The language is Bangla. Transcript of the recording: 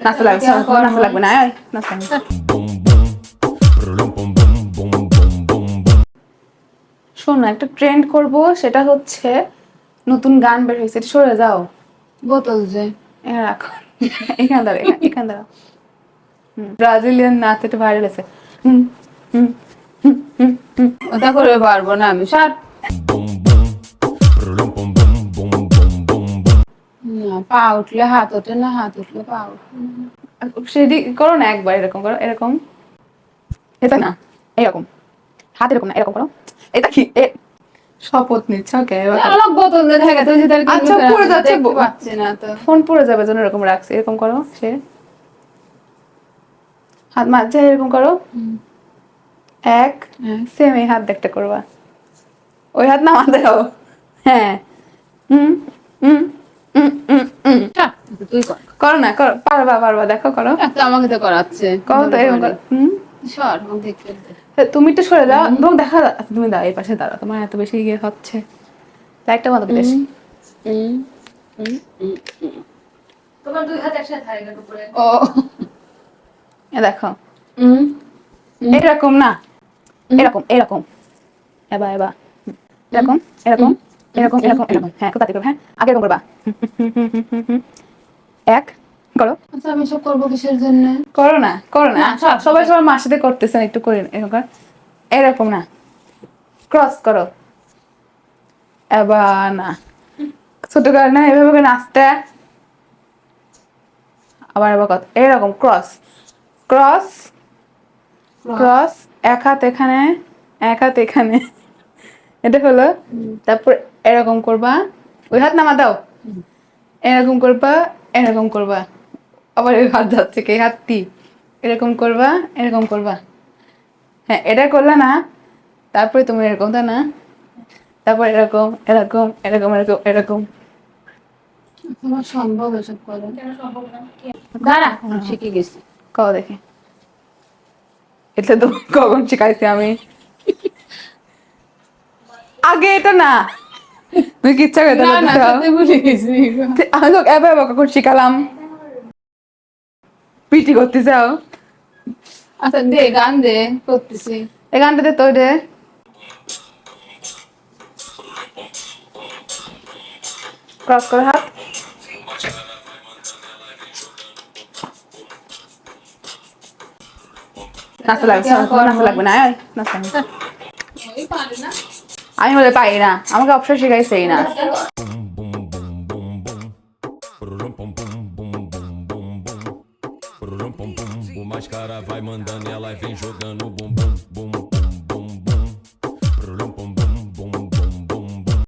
নাচতে লাগবে, নাচতে লাগবে না, নাচতে লাগবে। শোনো, একটা ট্রেন্ড করব, সেটা হচ্ছে নতুন গান বের হয়েছে, এটা সরে যাও। বোতল যে রাখো, এখানে দাঁড়া, এখানে দাঁড়া। ব্রাজিলিয়ান নাচ এটা ভাইরাল আছে। হুম হুম হুম হুম হুম। ওটা করে পারবো না আমি, স্যার। না, পা উঠলে হাত ওঠে না, হাত উঠলে পা ওঠে না। সেটি করো না, একবার এরকম করো, এরকম। এটা না, এরকম হাত, এরকম না, এরকম করো। এটা কি শপথ নিচ্ছ? ওকে, আমার বোতল দিয়ে ঢেকে তুই যেটা আচ্ছা পড়ে যাচ্ছে, দেখতে পাচ্ছি না তো। ফোন পড়ে যাবে জন্য এরকম রাখছি। এরকম করো, সে হাত মাঝে এরকম করো। এক সেম এই হাত দেখতে করবা, ওই হাত না মাঝে দাও। হ্যাঁ, হুম হুম হুম হুম হুম। তুই কর। করো না, করো, পারবা পারবা, দেখো করো। তো আমাকে তো করাচ্ছে। করো তো এরকম করো। সর, দেখতে তুমি একটু সরে যাও, এবং দেখা, তুমি দাও এই পাশে দাঁড়াও, তোমার এত বেশি ইয়ে হচ্ছে। লাইটটা বন্ধ করে আসি। তোমার দুই হাত একসাথে থাকে উপরে। ও এ দেখো, এরকম না, এরকম এরকম, এবার এবার এরকম এরকম এরকম এরকম এরকম। হ্যাঁ, খুব তাড়াতাড়ি করো। হ্যাঁ, আগে এরকম করবা। এক করো। আচ্ছা, আমি সব করবো কিসের জন্য? করো না, করো না, সবাই সবার মার সাথে করতেছেন, একটু করে এরকম কর। এরকম না, ক্রস করো। এবার না, ছোট করে না, এভাবে করে নাচতে। আবার এবার কত, এরকম ক্রস ক্রস ক্রস। এক হাত এখানে, এক হাত এখানে, এটা হলো। তারপর এরকম করবা, ওই হাত নামা দাও। এরকম করবা, এরকম করবা। আবার এই হাত যাচ্ছে, এই হাতটি এরকম করবা, এরকম করবা। হ্যাঁ, এটা করলা না, তারপরে তুমি এরকম, তাই না? তারপর এরকম এরকম এরকম এরকম এরকম। তোমার সম্ভব এসব করে? দাঁড়া, শিখে গেছি। কও দেখি, এটা তো কখন শিখাইছি আমি? আগে এটা না, তুমি কিচ্ছা করে না না, সত্যি ভুলে গেছি। আমি তো এবার কখন শিখালাম, পিটি করতে যাও। আচ্ছা দে, গান দে, করতেছি। এই গানটাতে তো রে, ক্রস করে হাত। নাচতে লাগবে, নাচতে লাগবে না, নাচতে লাগবে। আমি বলে পারি না, আমাকে অবসর শিখাইছে এই নাচ। O mascara vai mandando e ela vem jogando bum bum bum bum.